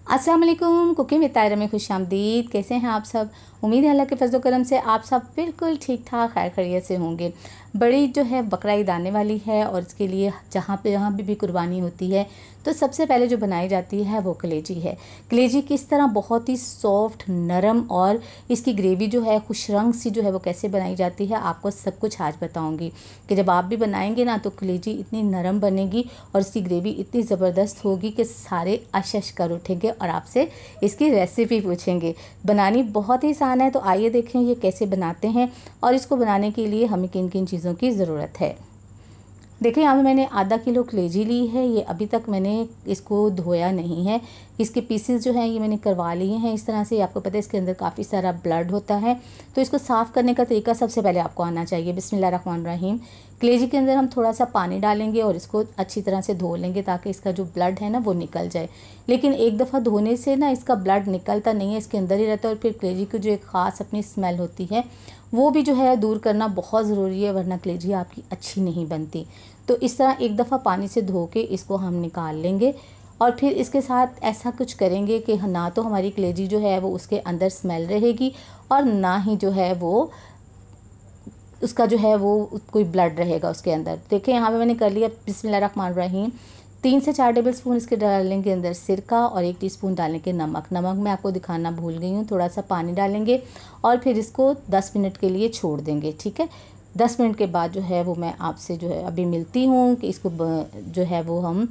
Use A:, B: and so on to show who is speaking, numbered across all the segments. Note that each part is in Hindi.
A: अस्सलाम वालेकुम। कुकिंग विद तायरा में खुशामदीद। कैसे हैं आप सब? उम्मीद है अल्लाह के फजल करम से आप सब बिल्कुल ठीक ठाक खैर खैरियत से होंगे। बड़ी जो है बकरा ईद आने वाली है और इसके लिए जहाँ भी कुर्बानी होती है तो सबसे पहले जो बनाई जाती है वो कलेजी है। कलेजी किस तरह बहुत ही सॉफ्ट नरम और इसकी ग्रेवी जो है खुश रंग सी जो है वो कैसे बनाई जाती है आपको सब कुछ आज बताऊंगी कि जब आप भी बनाएंगे ना तो कलेजी इतनी नरम बनेगी और इसकी ग्रेवी इतनी ज़बरदस्त होगी कि सारे अशश कर उठेंगे और आपसे इसकी रेसिपी पूछेंगे। बनानी बहुत ही आसान है, तो आइए देखें ये कैसे बनाते हैं और इसको बनाने के लिए हमें किन किन चीज़ों की ज़रूरत है। देखिए यहाँ पे मैंने आधा किलो कलेजी ली है। ये अभी तक मैंने इसको धोया नहीं है। इसके पीसेस जो हैं ये मैंने करवा लिए हैं इस तरह से। आपको पता है इसके अंदर काफ़ी सारा ब्लड होता है, तो इसको साफ़ करने का तरीका सबसे पहले आपको आना चाहिए। बिस्मिल्लाहिर्रहमानिर्रहीम। कलेजी के अंदर हम थोड़ा सा पानी डालेंगे और इसको अच्छी तरह से धो लेंगे ताकि इसका जो ब्लड है ना वो निकल जाए। लेकिन एक दफ़ा धोने से ना इसका ब्लड निकलता नहीं है, इसके अंदर ही रहता है। और फिर कलेजी की जो एक ख़ास अपनी स्मेल होती है वो भी जो है दूर करना बहुत ज़रूरी है, वरना कलेजी आपकी अच्छी नहीं बनती। तो इस तरह एक दफ़ा पानी से धो के इसको हम निकाल लेंगे और फिर इसके साथ ऐसा कुछ करेंगे कि ना तो हमारी कलेजी जो है वो उसके अंदर स्मेल रहेगी और ना ही जो है वो उसका जो है वो कोई ब्लड रहेगा उसके अंदर। देखिए यहाँ पे मैंने कर लिया। बिस्मिल्लाहिर्रहमानिर्रहीम। 3 से 4 टेबल स्पून इसके डालेंगे अंदर सिरका और 1 टीस्पून डालेंगे नमक। नमक मैं आपको दिखाना भूल गई हूँ। थोड़ा सा पानी डालेंगे और फिर इसको 10 मिनट के लिए छोड़ देंगे। ठीक है, 10 मिनट के बाद जो है वो मैं आपसे जो है अभी मिलती हूँ कि इसको जो है वो हम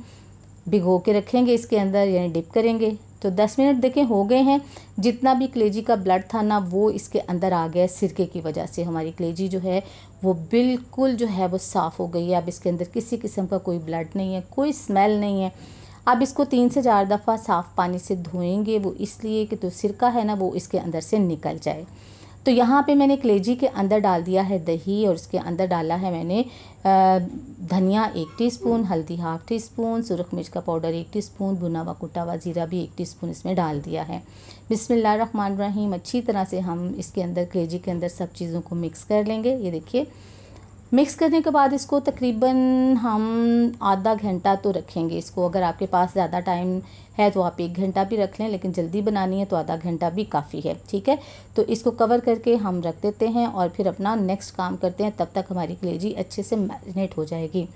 A: भिगो के रखेंगे इसके अंदर, यानी डिप करेंगे। तो 10 मिनट देखें हो गए हैं। जितना भी कलेजी का ब्लड था ना वो इसके अंदर आ गया सिरके की वजह से। हमारी कलेजी जो है वो बिल्कुल जो है वो साफ़ हो गई है। अब इसके अंदर किसी किस्म का कोई ब्लड नहीं है, कोई स्मेल नहीं है। अब इसको 3 से 4 दफ़ा साफ़ पानी से धोएंगे, वो इसलिए कि तो सिरका है ना वो इसके अंदर से निकल जाए। तो यहाँ पे मैंने कलेजी के अंदर डाल दिया है दही और इसके अंदर डाला है मैंने धनिया 1 टीस्पून, हल्दी ½ टीस्पून, सुरख मिर्च का पाउडर 1 टीस्पून, भुना हुआ कुटा हुआ ज़ीरा भी 1 टीस्पून इसमें डाल दिया है। बिस्मिल्लाहिर्रहमानिर्रहीम। अच्छी तरह से हम इसके अंदर कलेजी के अंदर सब चीज़ों को मिक्स कर लेंगे। ये देखिए मिक्स करने के बाद इसको तकरीबन हम आधा घंटा तो रखेंगे इसको। अगर आपके पास ज़्यादा टाइम है तो आप 1 घंटा भी रख लें, लेकिन जल्दी बनानी है तो आधा घंटा भी काफ़ी है। ठीक है, तो इसको कवर करके हम रख देते हैं और फिर अपना नेक्स्ट काम करते हैं। तब तक हमारी कलेजी अच्छे से मैरिनेट हो जाएगी।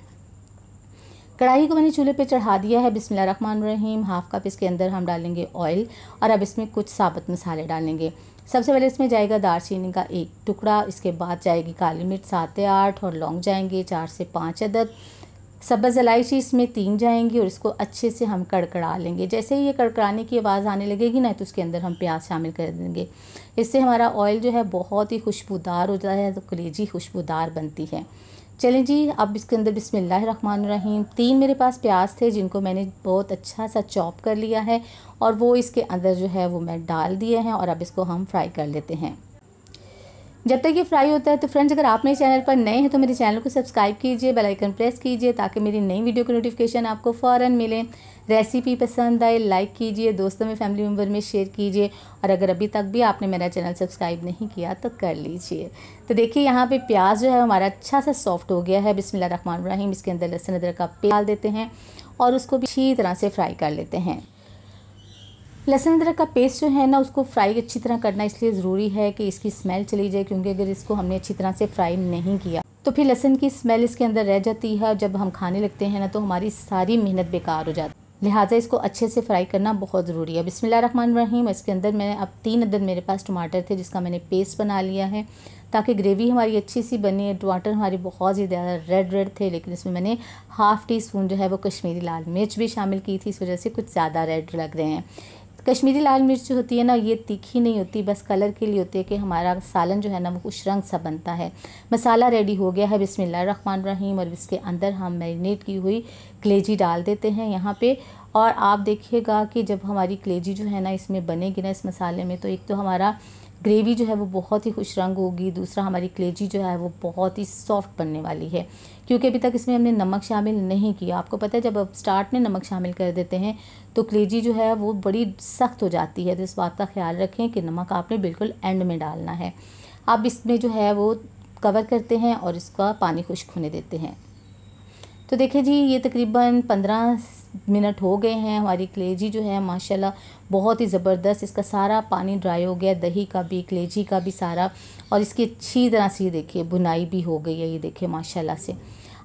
A: कढ़ाई को मैंने चूल्हे पे चढ़ा दिया है। बिस्मिल्लाहिर्रहमानिर्रहीम। ½ कप इसके अंदर हम डालेंगे ऑयल और अब इसमें कुछ साबुत मसाले डालेंगे। सबसे पहले इसमें जाएगा दालचीनी का 1 टुकड़ा, इसके बाद जाएगी काली मिर्च 7 से 8 और लौंग जाएंगे 4 से 5 अदद। सब्ज़ इलायची इसमें 3 जाएंगी और इसको अच्छे से हम कड़कड़ा लेंगे। जैसे ही ये कड़कड़ाने की आवाज़ आने लगेगी ना तो उसके अंदर हम प्याज शामिल कर देंगे। इससे हमारा ऑयल जो है बहुत ही खुशबूदार हो जाता है, तो कलेजी खुशबूदार बनती है। चलें जी, अब इसके अंदर बिस्मिल्लाहिर्रहमानिर्रहीम 3 मेरे पास प्याज थे जिनको मैंने बहुत अच्छा सा चॉप कर लिया है और वो इसके अंदर जो है वो मैं डाल दिए हैं और अब इसको हम फ्राई कर लेते हैं। जब तक ये फ्राई होता है तो फ्रेंड्स अगर आप मेरे चैनल पर नए हैं तो मेरे चैनल को सब्सक्राइब कीजिए, बेल आइकन प्रेस कीजिए ताकि मेरी नई वीडियो की नोटिफिकेशन आपको फ़ौरन मिले। रेसिपी पसंद आए लाइक कीजिए, दोस्तों में फैमिली मेम्बर में शेयर कीजिए और अगर अभी तक भी आपने मेरा चैनल सब्सक्राइब नहीं किया तो कर लीजिए। तो देखिए यहाँ पे प्याज जो है हमारा अच्छा सा सॉफ्ट हो गया है। बिस्मिल्लाहिर्रहमानिर्रहीम। इसके अंदर लहसुन अदरक का पेस्ट डाल देते हैं और उसको भी अच्छी तरह से फ्राई कर लेते हैं। लहसुन अदरक का पेस्ट जो है ना उसको फ्राई अच्छी तरह करना इसलिए ज़रूरी है कि इसकी स्मेल चली जाए, क्योंकि अगर इसको हमने अच्छी तरह से फ्राई नहीं किया तो फिर लहसुन की स्मेल इसके अंदर रह जाती है। जब हम खाने लगते हैं ना तो हमारी सारी मेहनत बेकार हो जाती है, लिहाजा इसको अच्छे से फ्राई करना बहुत ज़रूरी है। बिस्मिल्लाहिर्रहमानिर्रहीम। इसके अंदर मैंने अब 3 अदद मेरे पास टमाटर थे जिसका मैंने पेस्ट बना लिया है ताकि ग्रेवी हमारी अच्छी सी बने। टमाटर हमारे बहुत ही ज़्यादा रेड थे, लेकिन इसमें मैंने ½ टीस्पून जो है वो कश्मीरी लाल मिर्च भी शामिल की थी, इस वजह से कुछ ज़्यादा रेड लग रहे हैं। कश्मीरी लाल मिर्च जो होती है ना ये तीखी नहीं होती, बस कलर के लिए होती है कि हमारा सालन जो है ना वो कुछ रंग सा बनता है। मसाला रेडी हो गया है। बिस्मिल्लाहिर्रहमानिर्रहीम। और इसके अंदर हम मैरिनेट की हुई कलेजी डाल देते हैं यहाँ पे। और आप देखिएगा कि जब हमारी कलेजी जो है ना इसमें बनेगी ना इस मसाले में, तो एक तो हमारा ग्रेवी जो है वो बहुत ही खुश रंग होगी, दूसरा हमारी कलेजी जो है वो बहुत ही सॉफ्ट बनने वाली है, क्योंकि अभी तक इसमें हमने नमक शामिल नहीं किया। आपको पता है जब आप स्टार्ट में नमक शामिल कर देते हैं तो कलेजी जो है वो बड़ी सख्त हो जाती है, तो इस बात का ख्याल रखें कि नमक आपने बिल्कुल एंड में डालना है। अब इसमें जो है वो कवर करते हैं और इसका पानी खुश्क होने देते हैं। तो देखिए जी, ये तकरीबन 15 मिनट हो गए हैं। हमारी कलेजी जो है माशाल्लाह बहुत ही ज़बरदस्त, इसका सारा पानी ड्राई हो गया, दही का भी कलेजी का भी सारा, और इसकी अच्छी तरह से देखिए भुनाई भी हो गई है। ये देखिए माशाल्लाह से।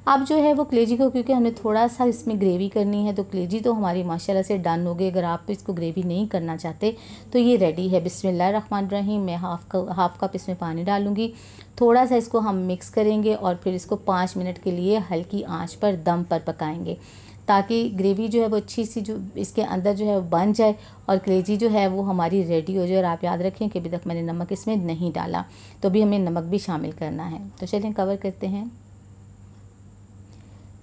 A: अब जो है वो कलेजी को, क्योंकि हमने थोड़ा सा इसमें ग्रेवी करनी है, तो कलेजी तो हमारी माशाल्लाह से डन हो गई। अगर आप इसको ग्रेवी नहीं करना चाहते तो ये रेडी है। बिस्मिल्लाहिर्रहमानिर्रहीम। मैं हाफ़ कप इसमें पानी डालूँगी। थोड़ा सा इसको हम मिक्स करेंगे और फिर इसको 5 मिनट के लिए हल्की आंच पर दम पर पकाएंगे, ताकि ग्रेवी जो है वो अच्छी सी जो इसके अंदर जो है वो बन जाए और कलेजी जो है वो हमारी रेडी हो जाए। और आप याद रखें कि अभी तक मैंने नमक इसमें नहीं डाला, तो अभी हमें नमक भी शामिल करना है। तो चलिए कवर करते हैं।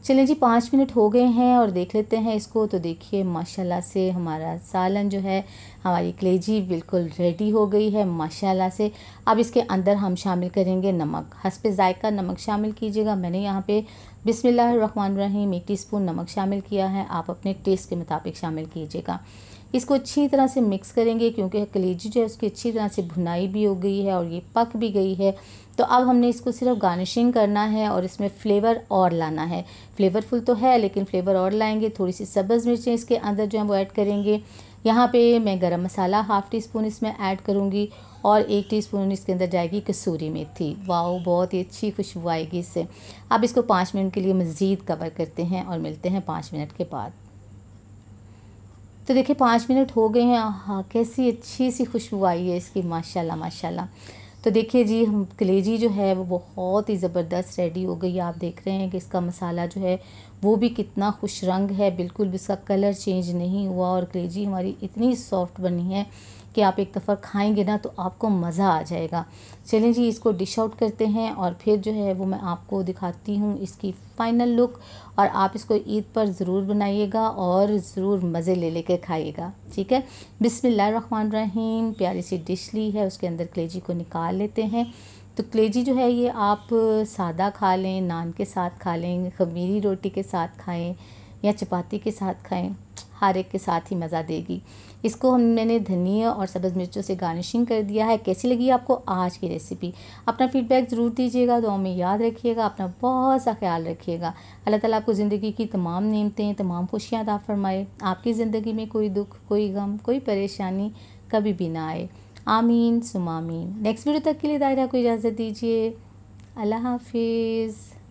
A: चलिए जी, 5 मिनट हो गए हैं और देख लेते हैं इसको। तो देखिए माशाल्लाह से हमारा सालन जो है, हमारी कलेजी बिल्कुल रेडी हो गई है माशाल्लाह से। अब इसके अंदर हम शामिल करेंगे नमक। हस्बे ज़ायका नमक शामिल कीजिएगा। मैंने यहाँ पे बिस्मिल्लाहिर्रहमानिर्रहीम 1 टीस्पून नमक शामिल किया है। आप अपने टेस्ट के मुताबिक शामिल कीजिएगा। इसको अच्छी तरह से मिक्स करेंगे, क्योंकि कलेजी जो है उसकी अच्छी तरह से भुनाई भी हो गई है और ये पक भी गई है। तो अब हमने इसको सिर्फ गार्निशिंग करना है और इसमें फ़्लेवर और लाना है। फ्लेवरफुल तो है लेकिन फ्लेवर और लाएंगे। थोड़ी सी सब्ज़ मिर्चें इसके अंदर जो है वो ऐड करेंगे। यहाँ पे मैं गरम मसाला हाफ़ टी स्पून इसमें ऐड करूँगी और 1 टीस्पून इसके अंदर जाएगी कसूरी मेथी। वाओ, बहुत ही अच्छी खुशबू आएगी इससे। अब इसको 5 मिनट के लिए मज़ीद कवर करते हैं और मिलते हैं 5 मिनट के बाद। तो देखिए 5 मिनट हो गए हैं। हाँ, कैसी अच्छी सी खुशबू आई है इसकी माशाल्लाह माशाल्लाह। तो देखिए जी, हम कलेजी जो है वो बहुत ही ज़बरदस्त रेडी हो गई। आप देख रहे हैं कि इसका मसाला जो है वो भी कितना खुश रंग है, बिल्कुल भी इसका कलर चेंज नहीं हुआ और कलेजी हमारी इतनी सॉफ्ट बनी है कि आप एक दफ़ा खाएंगे ना तो आपको मज़ा आ जाएगा। चलें जी, इसको डिश आउट करते हैं और फिर जो है वो मैं आपको दिखाती हूँ इसकी फ़ाइनल लुक। और आप इसको ईद पर ज़रूर बनाइएगा और ज़रूर मज़े ले लेकर खाइएगा, ठीक है। बिस्मिल्लाहिर्रहमानिर्रहीम। प्यारी सी डिश ली है, उसके अंदर कलेजी को निकाल लेते हैं। तो कलेजी जो है ये आप सादा खा लें, नान के साथ खा लें, खमीरी रोटी के साथ खाएं या चपाती के साथ खाएं, हर एक के साथ ही मज़ा देगी। इसको मैंने धनिया और सब्ज़ मिर्चों से गार्निशिंग कर दिया है। कैसी लगी आपको आज की रेसिपी? अपना फीडबैक ज़रूर दीजिएगा। दुआ में याद रखिएगा, अपना बहुत सा ख्याल रखिएगा। अल्लाह ताला आपको ज़िंदगी की तमाम नेमतें, तमाम खुशियाँ अता फरमाए। आपकी ज़िंदगी में कोई दुख, कोई गम, कोई परेशानी कभी भी ना आए। आमीन सुम आमीन। नेक्स्ट वीडियो तक के लिए दायरा को इजाज़त दीजिए। अल्लाह हाफिज़।